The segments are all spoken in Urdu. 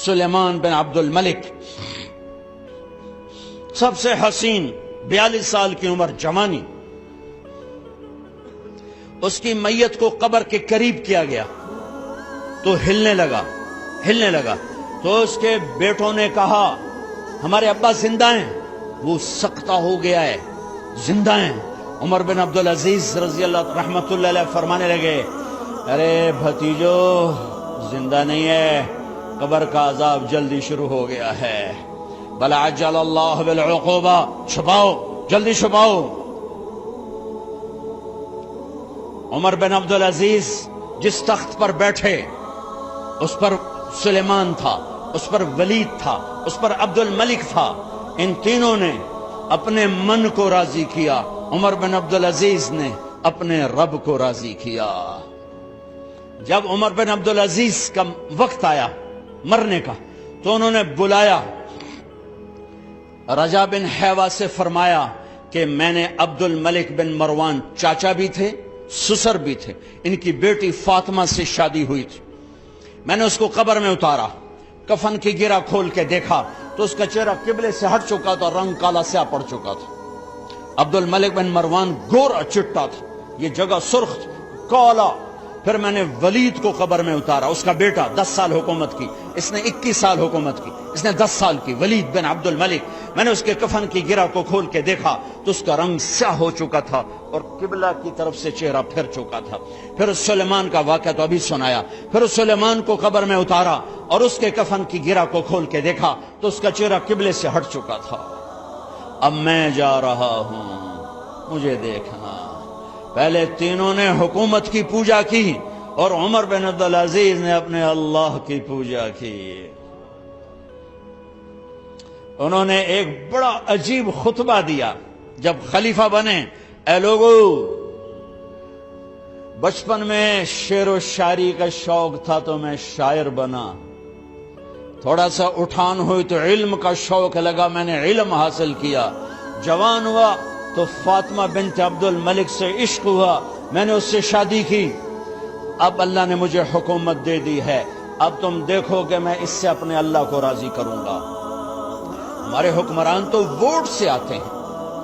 سلیمان بن عبد الملک، سب سے حسین، 42 سال کی عمر، جوانی، اس کی میت کو قبر کے قریب کیا گیا تو ہلنے لگا تو اس کے بیٹوں نے کہا ہمارے ابا زندہ ہیں، وہ سکتہ ہو گیا ہے، زندہ ہیں۔ عمر بن عبدالعزیز رضی اللہ رحمت اللہ علیہ فرمانے لگے ارے بھتیجو زندہ نہیں ہے، قبر کا عذاب جلدی شروع ہو گیا ہے، بل عجل اللہ بالعقوبہ، چھپاؤ، جلدی چھپاؤ۔ عمر بن عبدالعزیز جس تخت پر بیٹھے اس پر سلیمان تھا، اس پر ولید تھا، اس پر عبد الملک تھا، ان تینوں نے اپنے من کو راضی کیا، عمر بن عبدالعزیز نے اپنے رب کو راضی کیا۔ جب عمر بن عبدالعزیز کا وقت آیا مرنے کا تو انہوں نے بلایا رجا بن حیوہ سے، فرمایا کہ میں نے عبد الملک بن مروان، چاچا بھی تھے سسر بھی تھے، ان کی بیٹی فاطمہ سے شادی ہوئی تھی، میں نے اس کو قبر میں اتارا، کفن کی گرہ کھول کے دیکھا تو اس کا چہرہ قبلے سے ہٹ چکا تھا، رنگ کالا سیاہ پڑ چکا تھا۔ عبد الملک بن مروان گورا چٹا تھا، یہ جگہ سرخ تھی، کالا۔ پھر میں نے ولید کو قبر میں اتارا، اس کا بیٹا 10 سال حکومت کی، اس نے 21 سال حکومت کی، اس نے 10 سال کی، ولید بن عبد الملک۔ میں نے اس کے کفن کی گرہ کو کھول کے دیکھا تو اس کا رنگ سیاہ ہو چکا تھا اور قبلہ کی طرف سے چہرہ پھر چکا تھا۔ پھر سلیمان کا واقعہ تو ابھی سنایا، پھر سلیمان کو قبر میں اتارا اور اس کے کفن کی گرہ کو کھول کے دیکھا تو اس کا چہرہ قبلے سے ہٹ چکا تھا۔ اب میں جا رہا ہوں، مجھے دیکھنا۔ پہلے تینوں نے حکومت کی پوجا کی اور عمر بن عبدالعزیز نے اپنے اللہ کی پوجا کی۔ انہوں نے ایک بڑا عجیب خطبہ دیا جب خلیفہ بنے، اے لوگو، بچپن میں شعر و شاعری کا شوق تھا تو میں شاعر بنا، تھوڑا سا اٹھان ہوئی تو علم کا شوق لگا، میں نے علم حاصل کیا، جوان ہوا تو فاطمہ بنت عبد الملک سے عشق ہوا، میں نے اس سے شادی کی، اب اللہ نے مجھے حکومت دے دی ہے، اب تم دیکھو کہ میں اس سے اپنے اللہ کو راضی کروں گا۔ ہمارے حکمران تو ووٹ سے آتے ہیں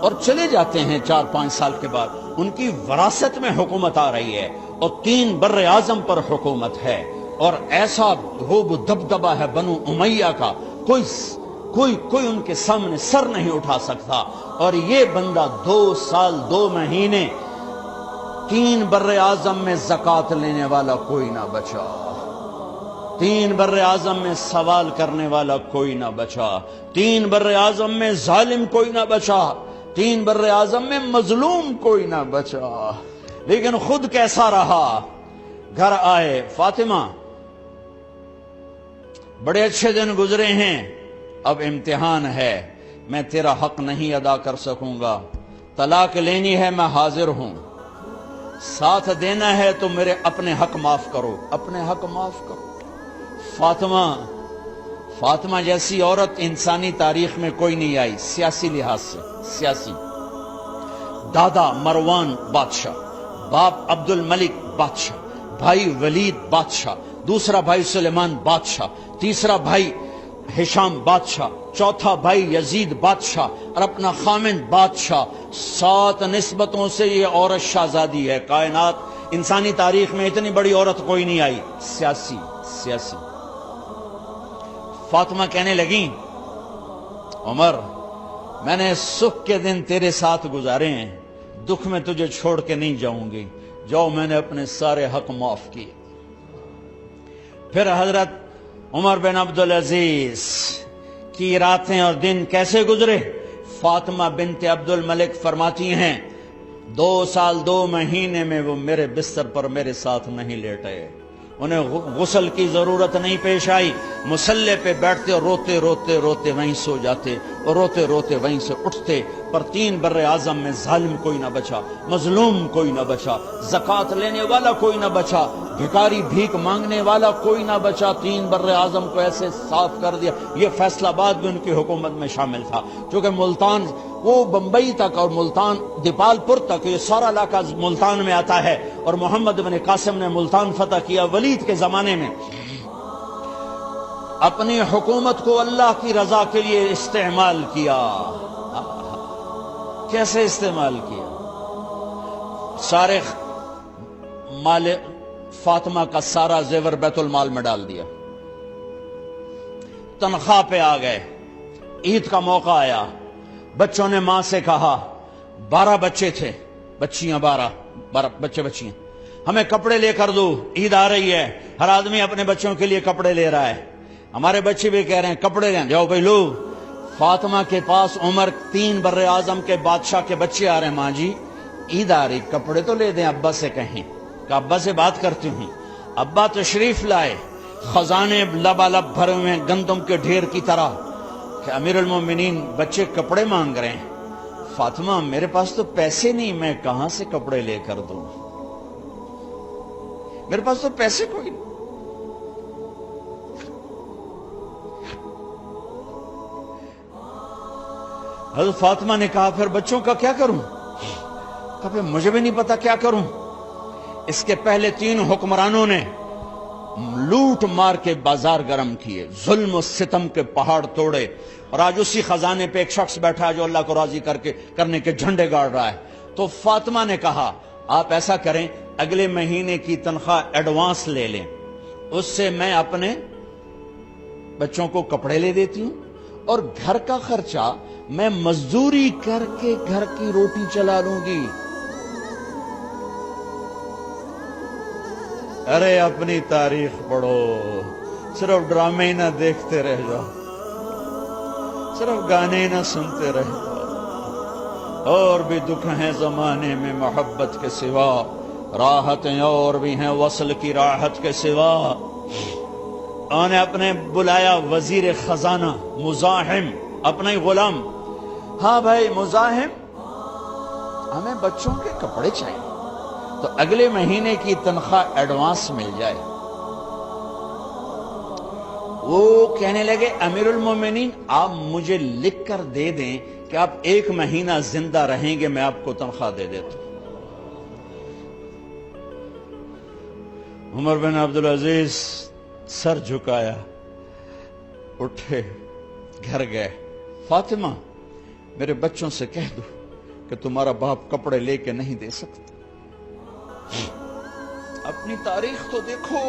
اور چلے جاتے ہیں 4-5 سال کے بعد، ان کی وراثت میں حکومت آ رہی ہے اور 3 بر اعظم پر حکومت ہے اور ایسا ہوب دبدبہ ہے بنو امیہ کا، کوئی ان کے سامنے سر نہیں اٹھا سکتا، اور یہ بندہ 2 سال 2 مہینے 3 بر اعظم میں زکوٰۃ لینے والا کوئی نہ بچا، 3 بر اعظم میں سوال کرنے والا کوئی نہ بچا، 3 بر اعظم میں ظالم کوئی نہ بچا، 3 بر اعظم میں مظلوم کوئی نہ بچا، لیکن خود کیسا رہا؟ گھر آئے، فاطمہ بڑے اچھے دن گزرے ہیں، اب امتحان ہے، میں تیرا حق نہیں ادا کر سکوں گا، طلاق لینی ہے میں حاضر ہوں، ساتھ دینا ہے تو میرے اپنے حق معاف کرو، اپنے حق معاف کرو۔ فاطمہ جیسی عورت انسانی تاریخ میں کوئی نہیں آئی، سیاسی لحاظ سے، سیاسی، دادا مروان بادشاہ، باپ عبد الملک بادشاہ، بھائی ولید بادشاہ، دوسرا بھائی سلیمان بادشاہ، تیسرا بھائی ہشام بادشاہ، چوتھا بھائی یزید بادشاہ اور اپنا خامند بادشاہ، 7 نسبتوں سے یہ عورت شہزادی ہے۔ کائنات انسانی تاریخ میں اتنی بڑی عورت کوئی نہیں آئی، سیاسی۔ فاطمہ کہنے لگیں عمر، میں نے سکھ کے دن تیرے ساتھ گزارے ہیں، دکھ میں تجھے چھوڑ کے نہیں جاؤں گی، جاؤ میں نے اپنے سارے حق معاف کیے۔ پھر حضرت عمر بن عبدالعزیز کی راتیں اور دن کیسے گزرے؟ فاطمہ بنت عبد الملک فرماتی ہیں 2 سال 2 مہینے میں وہ میرے بستر پر میرے ساتھ نہیں لیٹے، انہیں غسل کی ضرورت نہیں پیش آئی، مصلے پہ بیٹھتے اور روتے روتے روتے وہیں سو جاتے اور روتے روتے وہیں سے اٹھتے، پر 3 بر اعظم میں ظالم کوئی نہ بچا، مظلوم کوئی نہ بچا، زکوٰۃ لینے والا کوئی نہ بچا، بھکاری بھیک مانگنے والا کوئی نہ بچا، 3 بر اعظم کو ایسے صاف کر دیا۔ یہ فیصلہ آباد بھی ان کی حکومت میں شامل تھا، چونکہ ملتان وہ بمبئی تک اور ملتان دیپال پور تک، یہ سارا علاقہ ملتان میں آتا ہے، اور محمد بن قاسم نے ملتان فتح کیا ولید کے زمانے میں۔ اپنی حکومت کو اللہ کی رضا کے لیے استعمال کیا. کیسے استعمال کیا؟ سارے مال فاطمہ کا سارا زیور بیت المال میں ڈال دیا. تنخواہ پہ آ گئے. عید کا موقع آیا. بچوں نے ماں سے کہا 12 بچے تھے, بچیاں 12 بچے بچیاں, ہمیں کپڑے لے کر دو, عید آ رہی ہے, ہر آدمی اپنے بچوں کے لیے کپڑے لے رہا ہے. ہمارے بچے بھی کہہ رہے ہیں کپڑے لیں, جاؤ بھائی لو. فاطمہ کے پاس عمر 3 بر اعظم کے بادشاہ کے بچے آ رہے ہیں, ماں جی عید آ رہی, کپڑے تو لے دیں, ابا سے کہیں. کہ ابا سے بات کرتی ہوں. ابا تشریف لائے, خزانے لبالب بھرے ہوئے گندم کے ڈھیر کی طرح, کہ امیر المومنین بچے کپڑے مانگ رہے ہیں. فاطمہ میرے پاس تو پیسے نہیں, میں کہاں سے کپڑے لے کر دوں, میرے پاس تو پیسے کوئی نہیں. حضرت فاطمہ نے کہا پھر بچوں کا کیا کروں؟ کہا پھر مجھے بھی نہیں پتا کیا کروں. اس کے پہلے 3 حکمرانوں نے لوٹ مار کے بازار گرم کیے, ظلم و ستم کے پہاڑ توڑے, اور آج اسی خزانے پہ ایک شخص بیٹھا ہے جو اللہ کو راضی کرنے کے جھنڈے گاڑ رہا ہے. تو فاطمہ نے کہا آپ ایسا کریں, اگلے مہینے کی تنخواہ ایڈوانس لے لیں, اس سے میں اپنے بچوں کو کپڑے لے دیتی ہوں, اور گھر کا خرچہ میں مزدوری کر کے گھر کی روٹی چلا لوں گی. ارے اپنی تاریخ پڑھو, صرف ڈرامے نہ دیکھتے رہ جاؤ, صرف گانے نہ سنتے رہ جاؤ. اور بھی دکھ ہیں زمانے میں محبت کے سوا, راحتیں اور بھی ہیں وصل کی راحت کے سوا. انہوں نے اپنے بلایا وزیر خزانہ مزاحم, اپنا ہی غلام. ہاں بھائی مزاحم, ہمیں بچوں کے کپڑے چاہیے, تو اگلے مہینے کی تنخواہ ایڈوانس مل جائے. وہ کہنے لگے امیر المومنین آپ مجھے لکھ کر دے دیں کہ آپ 1 مہینہ زندہ رہیں گے, میں آپ کو تنخواہ دے دیتا ہوں. عمر بن عبدالعزیز سر جھکایا, اٹھے, گھر گئے. فاطمہ میرے بچوں سے کہہ دو کہ تمہارا باپ کپڑے لے کے نہیں دے سکتا. اپنی تاریخ تو دیکھو.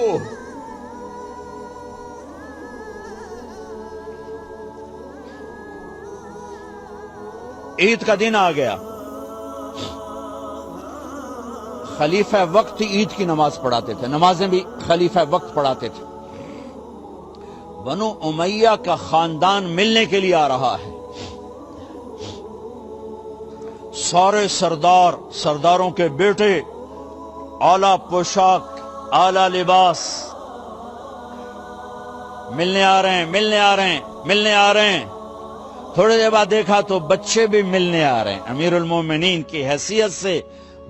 عید کا دن آ گیا, خلیفہ وقت عید کی نماز پڑھاتے تھے, نمازیں بھی خلیفہ وقت پڑھاتے تھے. بنو امیہ کا خاندان ملنے کے لیے آ رہا ہے. سارے سرداروں کے بیٹے, اعلی پوشاک, اعلی لباس, ملنے آ رہے ہیں. تھوڑے دیر بعد دیکھا تو بچے بھی ملنے آ رہے ہیں. امیر المومنین کی حیثیت سے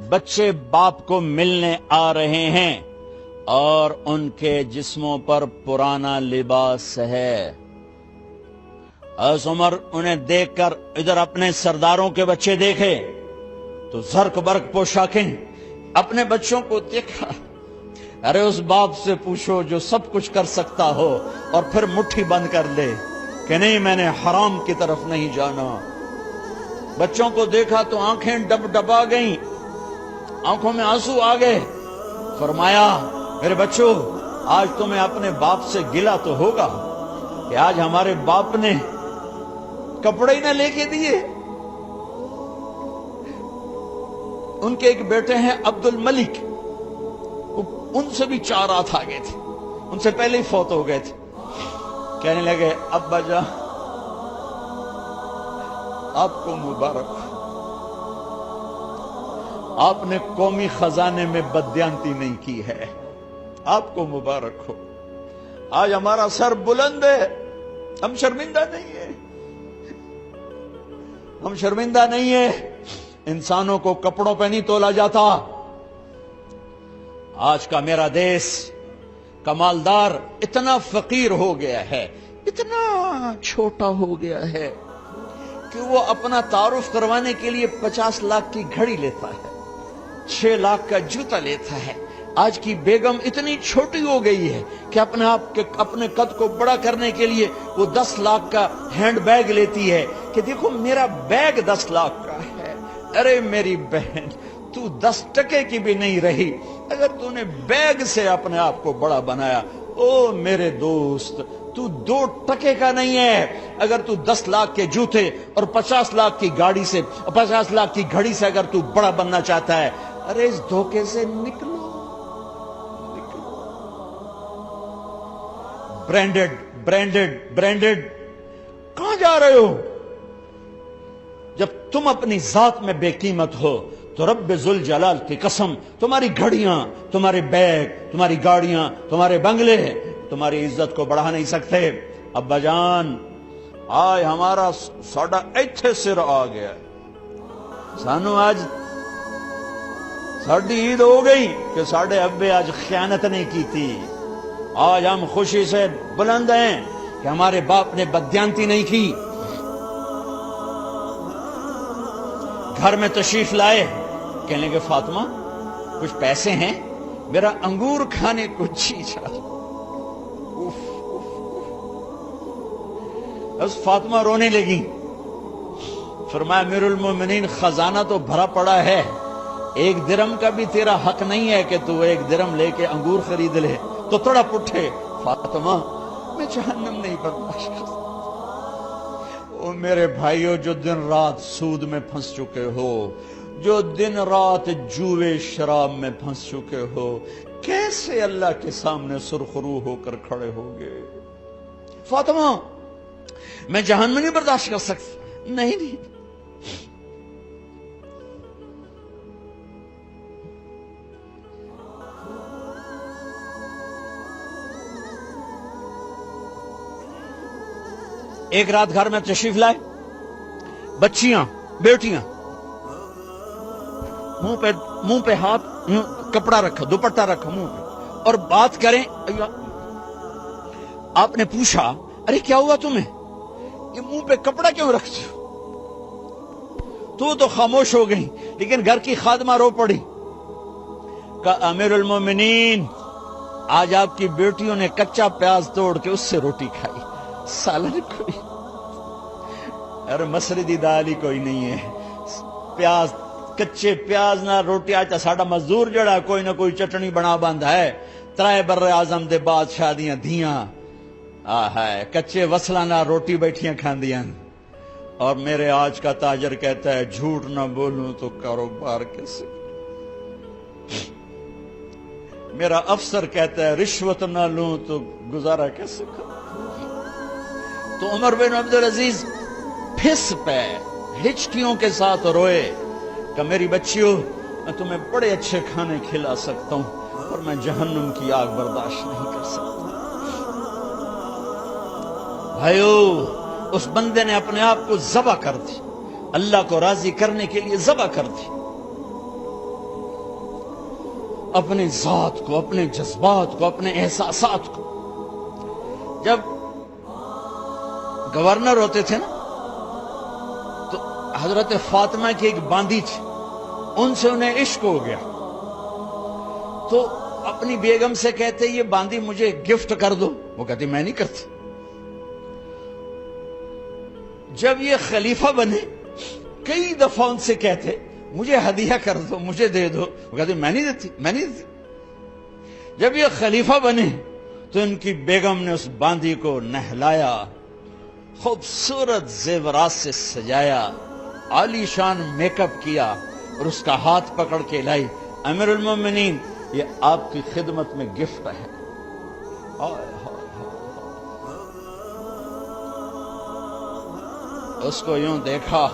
بچے باپ کو ملنے آ رہے ہیں, اور ان کے جسموں پر پرانا لباس ہے. حضرت عمر انہیں دیکھ کر ادھر اپنے سرداروں کے بچے دیکھے تو زرق برق پوشاکیں, اپنے بچوں کو دیکھا. ارے اس باپ سے پوچھو جو سب کچھ کر سکتا ہو اور پھر مٹھی بند کر لے کہ نہیں میں نے حرام کی طرف نہیں جانا. بچوں کو دیکھا تو آنکھیں ڈبا گئیں, آنکھوں میں آنسو آ گئے. فرمایا میرے بچوں آج تمہیں اپنے باپ سے گلہ تو ہوگا کہ آج ہمارے باپ نے کپڑے ہی نہ لے کے دیے. ان کے ایک بیٹے ہیں عبد الملک, ان سے بھی 4 رات آگے تھے, ان سے پہلے ہی فوت ہو گئے تھے. کہنے لگے ابا جان آپ کو مبارک, آپ نے قومی خزانے میں بددیانتی نہیں کی ہے, آپ کو مبارک ہو. آج ہمارا سر بلند ہے, ہم شرمندہ نہیں ہے. انسانوں کو کپڑوں پہ نہیں تولا جاتا. آج کا میرا دیش کمالدار اتنا فقیر ہو گیا ہے, اتنا چھوٹا ہو گیا ہے کہ وہ اپنا تعارف کروانے کے لیے 50 لاکھ کی گھڑی لیتا ہے, 6 لاکھ کا جوتا لیتا ہے, آج کی بیگم اتنی چھوٹی ہو گئی ہے کہ اپنے قد کو بڑا کرنے کے لیے وہ 10 لاکھ کا ہینڈ بیگ لیتی ہے کہ دیکھو میرا بیگ 10 لاکھ کا ہے۔ ارے میری بہن، تو 10 ٹکے کی بھی نہیں رہی اگر تو نے بیگ سے اپنے آپ کو بڑا بنایا۔ او میرے دوست، تو 2 ٹکے کا نہیں ہے اگر تو 10 لاکھ کے جوتے اور 50 لاکھ کی گاڑی سے، 50 لاکھ کی گھڑی سے اگر تو بڑا بننا چاہتا ہے۔ ارے اس دھوکے سے نکلو۔ برینڈڈ کہاں جا رہے ہو؟ جب تم اپنی ذات میں بے قیمت ہو تو رب ذوالجلال کی قسم تمہاری گھڑیاں، تمہارے بیگ، تمہاری گاڑیاں، تمہارے بنگلے تمہاری عزت کو بڑھا نہیں سکتے۔ ابا جان، آج ہمارا ساڈا ایتھے سر آ گیا، سانو آج ساڈی عید ہو گئی کہ ساڈے ابے آج خیانت نہیں کی تھی۔ آج ہم خوشی سے بلند ہیں کہ ہمارے باپ نے بددیانتی نہیں کی۔ گھر میں تشریف لائے، کہنے لگے فاطمہ کچھ پیسے ہیں، میرا انگور کھانے کو جی چاہتا۔ بس فاطمہ رونے لگی۔ فرمایا امیر المومنین، خزانہ تو بھرا پڑا ہے، 1 درم کا بھی تیرا حق نہیں ہے کہ تو 1 درم لے کے انگور خرید لے۔ تو تھوڑا پٹھے، فاطمہ میں جہنم نہیں برداشت کر سکتا۔ او میرے بھائیو، جو دن رات سود میں پھنس چکے ہو، جو دن رات جوے شراب میں پھنس چکے ہو، کیسے اللہ کے سامنے سرخرو ہو کر کھڑے ہوگے؟ فاطمہ میں جہنم نہیں برداشت کر سکتا۔ نہیں، ایک رات گھر میں تشریف لائے، بچیاں، بیٹیاں، منہ پہ ہاتھ، کپڑا رکھا، دوپٹہ رکھا منہ پہ، اور بات کریں۔ آپ نے پوچھا ارے کیا ہوا تمہیں، یہ منہ پہ کپڑا کیوں رکھتے ہو؟ تو خاموش ہو گئی، لیکن گھر کی خادمہ رو پڑی۔ کہا امیر المومنین، آج آپ کی بیٹیوں نے کچا پیاز توڑ کے اس سے روٹی کھائی، سالن کوئی، ارے مسردی دال ہی کوئی نہیں ہے، پیاز، کچے پیاز نہ روٹی۔ آج ساڈا مزدور جڑا کوئی نہ کوئی چٹنی بنا بند ہے، 3 بر اعظم دے بادشاہ دیاں دھیاں ہے کچے وصلہ نہ روٹی بیٹھیاں کھاندیاں۔ اور میرے آج کا تاجر کہتا ہے جھوٹ نہ بولوں تو کاروبار کیسے، میرا افسر کہتا ہے رشوت نہ لوں تو گزارا کیسے کروں۔ تو عمر بن عبدالعزیز پھس پہ ہچکیوں کے ساتھ روئے کہ میری بچیوں، میں تمہیں بڑے اچھے کھانے کھلا سکتا ہوں اور میں جہنم کی آگ برداشت نہیں کر سکتا۔ بھائیو، اس بندے نے اپنے آپ کو ذبح کر دی، اللہ کو راضی کرنے کے لیے ذبح کر دی، اپنے ذات کو، اپنے جذبات کو، اپنے احساسات کو۔ جب گورنر ہوتے تھے نا تو حضرت فاطمہ کی ایک باندی تھی، ان سے انہیں عشق ہو گیا، تو اپنی بیگم سے کہتے یہ باندی مجھے گفٹ کر دو، وہ کہتی میں نہیں کرتی۔ جب یہ خلیفہ بنے کئی دفعہ ان سے کہتے مجھے ہدیہ کر دو، مجھے دے دو، وہ کہتے میں نہیں دیتی۔ جب یہ خلیفہ بنے تو ان کی بیگم نے اس باندی کو نہلایا، خوبصورت زیورات سے سجایا، عالی شان میک اپ کیا اور اس کا ہاتھ پکڑ کے لائی، امیر المومنین یہ آپ کی خدمت میں گفٹ ہے۔ اس کو یوں دیکھا،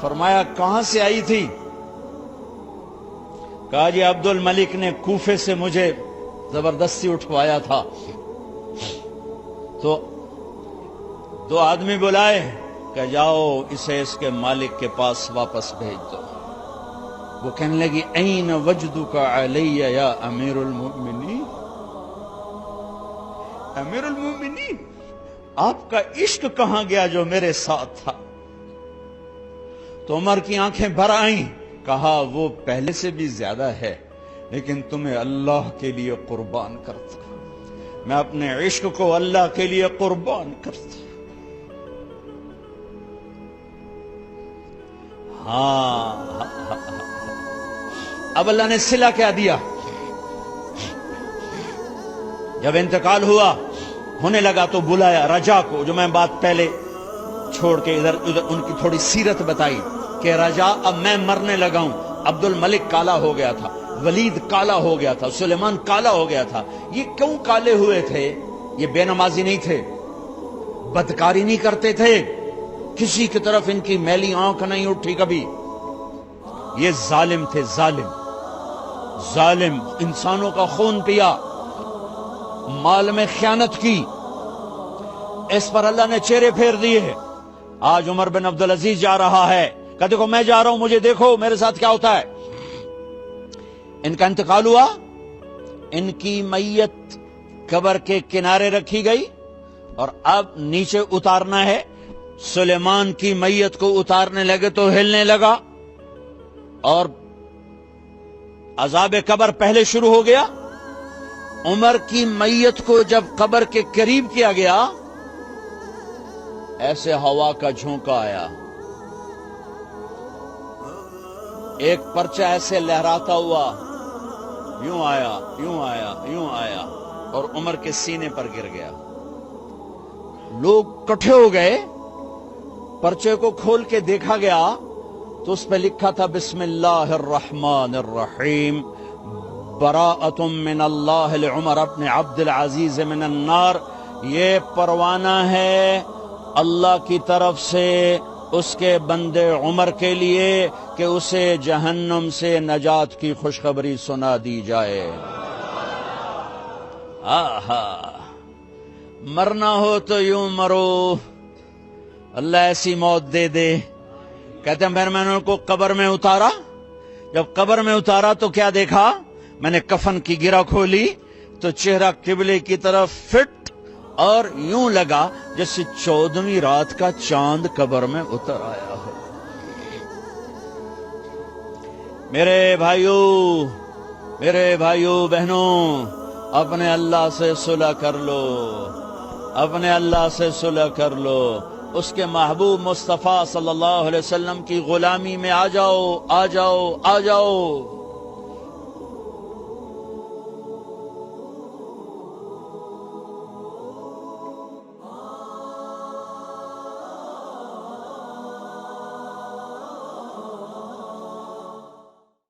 فرمایا کہاں سے آئی تھی؟ کہا جی عبد الملک نے کوفے سے مجھے زبردستی اٹھوایا تھا، تو 2 آدمی بلائے کہ جاؤ اسے اس کے مالک کے پاس واپس بھیج دو۔ وہ کہنے لگی این وجدک علی یا امیر المؤمنین، امیر المؤمنین آپ کا عشق کہاں گیا جو میرے ساتھ تھا؟ تو عمر کی آنکھیں بھر آئیں، کہا وہ پہلے سے بھی زیادہ ہے، لیکن تمہیں اللہ کے لیے قربان کرتا، میں اپنے عشق کو اللہ کے لیے قربان کرتا۔ ہاں اب اللہ نے صلہ کیا دیا؟ جب انتقال ہونے لگا تو بلایا رجا کو، جو میں بات پہلے چھوڑ کے ادھر ان کی تھوڑی سیرت بتائی کہ رجا اب میں مرنے لگا ہوں۔ عبد الملک کالا ہو گیا تھا، ولید کالا ہو گیا تھا، سلیمان کالا ہو گیا تھا۔ یہ کیوں کالے ہوئے تھے؟ یہ بے نمازی نہیں تھے، بدکاری نہیں کرتے تھے، کسی کی طرف ان کی میلی آنکھ نہیں اٹھی کبھی۔ یہ ظالم تھے، ظالم انسانوں کا خون پیا، مال میں خیانت کی، اس پر اللہ نے چہرے پھیر دیے۔ آج عمر بن عبدالعزیز جا رہا ہے کہ دیکھو میں جا رہا ہوں، مجھے دیکھو میرے ساتھ کیا ہوتا ہے۔ ان کا انتقال ہوا، ان کی میت قبر کے کنارے رکھی گئی اور اب نیچے اتارنا ہے۔ سلیمان کی میت کو اتارنے لگے تو ہلنے لگا اور عذاب قبر پہلے شروع ہو گیا۔ عمر کی میت کو جب قبر کے قریب کیا گیا، ایسے ہوا کا جھونکا آیا، ایک پرچہ ایسے لہراتا ہوا یوں آیا، یوں آیا، یوں آیا اور عمر کے سینے پر گر گیا۔ لوگ کٹھے ہو گئے، پرچے کو کھول کے دیکھا گیا تو اس پہ لکھا تھا بسم اللہ الرحمن الرحیم، براءۃ من اللہ لعمر ابن عبد العزیز من النار۔ یہ پروانہ ہے اللہ کی طرف سے اس کے بندے عمر کے لیے کہ اسے جہنم سے نجات کی خوشخبری سنا دی جائے۔ آہا، مرنا ہو تو یوں مرو، اللہ ایسی موت دے دے۔ کہتے ہیں میں نے ان کو قبر میں اتارا، جب قبر میں اتارا تو کیا دیکھا؟ میں نے کفن کی گرہ کھولی تو چہرہ قبلے کی طرف فٹ اور یوں لگا جیسے 14ویں رات کا چاند قبر میں اتر آیا ہو۔ میرے بھائیوں بہنوں، اپنے اللہ سے صلح کر لو، اپنے اللہ سے صلح کر لو، اس کے محبوب مصطفیٰ صلی اللہ علیہ وسلم کی غلامی میں آ جاؤ، آ جاؤ، آ جاؤ۔